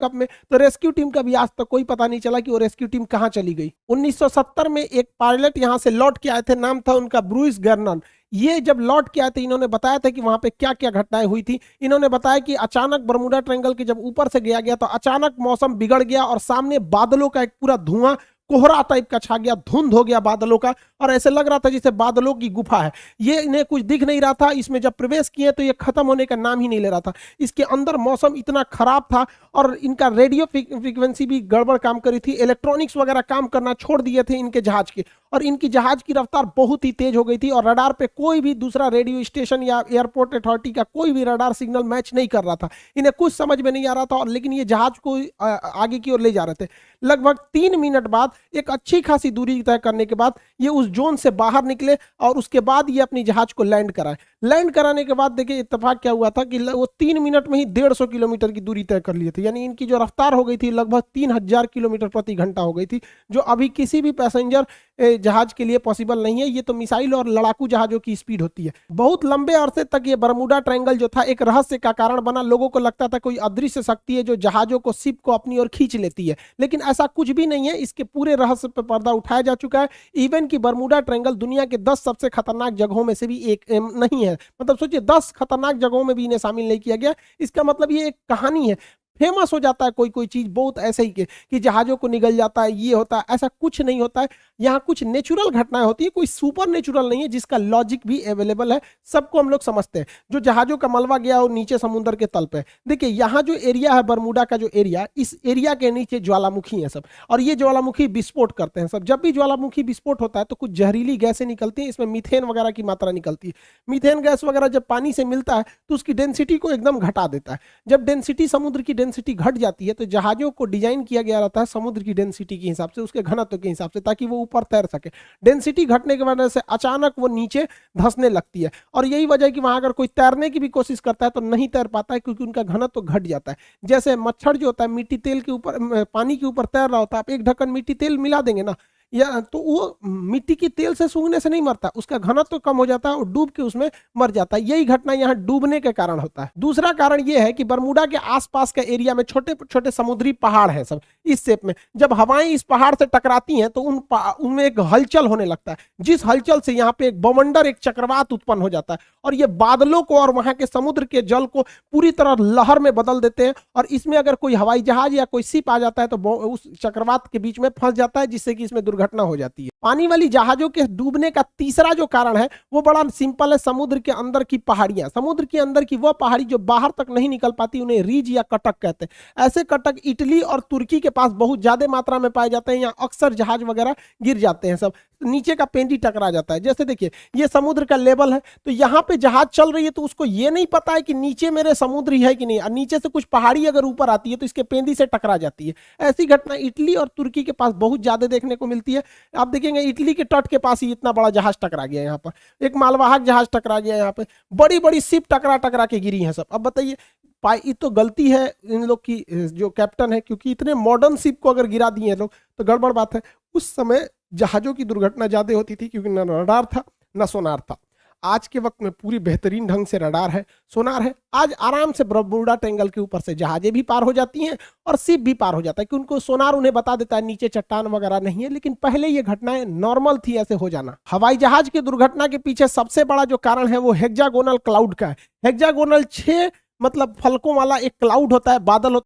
Cup में, तो rescue team का भी आज तक कोई पता नहीं चला कि वो रेस्क्यू टीम कहां चली गई। 1970 में एक पायलट यहां से लौट के आए थे, नाम था उनका ब्रूइस गर्नन। ये जब लौट के आए थे, इन्होंने बताया था कि वहां पे क्या क्या घटनाएं हुई थी। इन्होंने बताया कि अचानक बरमूडा ट्रायंगल के जब ऊपर से गया तो अचानक मौसम बिगड़ गया और सामने बादलों का एक पूरा धुआं, कोहरा टाइप का छा गया, धुंध हो गया बादलों का, और ऐसे लग रहा था जैसे बादलों की गुफा है। ये इन्हें कुछ दिख नहीं रहा था। इसमें जब प्रवेश किए तो ये खत्म होने का नाम ही नहीं ले रहा था। इसके अंदर मौसम इतना खराब था और इनका रेडियो फ्रीक्वेंसी भी गड़बड़ काम करी थी, इलेक्ट्रॉनिक्स वगैरह काम करना छोड़ दिए थे इनके जहाज के, और इनकी जहाज की रफ्तार बहुत ही तेज हो गई थी और रडार पे कोई भी दूसरा रेडियो स्टेशन या एयरपोर्ट अथॉरिटी का कोई भी रडार सिग्नल मैच नहीं कर रहा था। इन्हें कुछ समझ में नहीं आ रहा था, और लेकिन ये जहाज को आगे की ओर ले जा रहे थे। लगभग 3 मिनट बाद, एक अच्छी खासी दूरी तय करने के बाद, ये उस जोन से बाहर निकले और उसके बाद ये अपनी जहाज को लैंड कराए। लैंड कराने के बाद देखिए इत्तेफाक क्या हुआ था कि वो 3 मिनट में ही 150 किलोमीटर की दूरी तय कर लिए थे। यानी इनकी जो रफ्तार हो गई थी लगभग 3000 किलोमीटर प्रति घंटा हो गई थी, जो अभी किसी भी पैसेंजर जहाज के लिए पॉसिबल नहीं है। ये तो मिसाइल और लड़ाकू जहाजों की स्पीड होती है। बहुत लंबे अरसे तक ये बरमूडा ट्रायंगल जो था एक रहस्य का कारण बना। लोगों को लगता था कोई अदृश्य शक्ति है जो जहाजों को, शिप को अपनी ओर खींच लेती है, लेकिन ऐसा कुछ भी नहीं है। इसके पूरे रहस्य पर पर्दा उठाया जा चुका है। इवन की बरमूडा ट्रायंगल दुनिया के 10 सबसे खतरनाक जगहों में से भी एक नहीं है। मतलब सोचिए, 10 खतरनाक जगहों में भी इन्हें शामिल नहीं किया गया। इसका मतलब ये एक कहानी है। फेमस हो जाता है कोई कोई चीज बहुत ऐसे ही कि जहाजों को निगल जाता है, ये होता है, ऐसा कुछ नहीं होता है। यहाँ कुछ नेचुरल घटनाएं होती है, कोई सुपर नेचुरल नहीं है जिसका लॉजिक भी अवेलेबल है। सबको हम लोग समझते हैं। जो जहाजों का मलबा गया वो नीचे समुद्र के तल पे। देखिए यहाँ जो एरिया है बरमूडा का, जो एरिया, इस एरिया के नीचे ज्वालामुखी है सब, और ये ज्वालामुखी विस्फोट करते हैं सब। जब भी ज्वालामुखी विस्फोट होता है तो कुछ जहरीली गैसें निकलती हैं, इसमें मीथेन वगैरह की मात्रा निकलती है। मीथेन गैस वगैरह जब पानी से मिलता है तो उसकी डेंसिटी को एकदम घटा देता है। जब डेंसिटी, समुद्र की डेंसिटी घट जाती है, तो जहाजों को डिजाइन किया गया रहता है समुद्र की डेंसिटी के हिसाब से, उसके घनत्व के हिसाब से, ताकि वो ऊपर तैर सके। डेंसिटी घटने की वजह से अचानक वो नीचे धंसने लगती है, और यही वजह है कि वहां अगर कोई तैरने की भी कोशिश करता है तो नहीं तैर पाता है, क्योंकि उनका घनत्व घट जाता है। जैसे मच्छर जो होता है मिट्टी तेल के ऊपर, पानी के ऊपर तैर रहा होता है, आप एक ढक्कन मिट्टी तेल मिला देंगे ना, या तो वो मिट्टी की तेल से सूंघने से नहीं मरता, उसका घनत्व तो कम हो जाता है और डूब के उसमें मर जाता है। यही घटना यहाँ डूबने के कारण होता है। दूसरा कारण यह है कि बरमूडा के आसपास के एरिया में छोटे छोटे समुद्री पहाड़ हैं सब इस शेप में। जब हवाएं इस पहाड़ से टकराती हैं तो उनमें एक हलचल होने लगता है, जिस हलचल से यहाँ पे एक बवंडर, एक चक्रवात उत्पन्न हो जाता है, और ये बादलों को और वहां के समुद्र के जल को पूरी तरह लहर में बदल देते हैं। और इसमें अगर कोई हवाई जहाज या कोई शिप आ जाता है तो उस चक्रवात के बीच में फंस जाता है, जिससे कि इसमें घटना हो जाती है। पानी वाली जहाजों के डूबने का तीसरा जो कारण है वो बड़ा सिंपल है, समुद्र के अंदर की पहाड़ियां। समुद्र के अंदर की वो पहाड़ी जो बाहर तक नहीं निकल पाती, उन्हें रीज या कटक कहते हैं। ऐसे कटक इटली और तुर्की के पास बहुत ज्यादा मात्रा में पाए जाते हैं। यहाँ अक्सर जहाज वगैरह गिर जाते हैं, सब नीचे का पेंदी टकरा जाता है। जैसे देखिए ये समुद्र का लेवल है, तो यहाँ पे जहाज चल रही है तो उसको ये नहीं पता है कि नीचे मेरे समुद्र ही है कि नहीं, और नीचे से कुछ पहाड़ी अगर ऊपर आती है तो इसके पेंदी से टकरा जाती है। ऐसी घटना इटली और तुर्की के पास बहुत ज्यादा देखने को मिलती है। आप देखेंगे इटली के तट के पास ही इतना बड़ा जहाज टकरा गया, यहाँ पर एक मालवाहक जहाज टकरा गया, यहाँ पे बड़ी बड़ी शिप टकरा टकरा के गिरी हैं सब। अब बताइए, ये तो गलती है इन लोग की, जो कैप्टन है, क्योंकि इतने मॉडर्न शिप को अगर गिरा दिए लोग तो गड़बड़ बात है। उस समय जहाजों की दुर्घटना ज्यादा होती थी क्योंकि न रडार था न सोनार था। आज के वक्त में पूरी बेहतरीन ढंग से रडार है, सोनार है। आज आराम से बरमूडा ट्रायंगल के ऊपर से जहाजें भी पार हो जाती हैं और शिप भी पार हो जाता है, कि उनको सोनार उन्हें बता देता है नीचे चट्टान वगैरह नहीं है। लेकिन पहले ये घटनाएं नॉर्मल थी ऐसे हो जाना। हवाई जहाज की दुर्घटना के पीछे सबसे बड़ा जो कारण है वो हेक्सागोनल क्लाउड का है। हेक्सागोनल 6 मतलब फलकों वाला एक क्लाउड होता है, बादल होता है।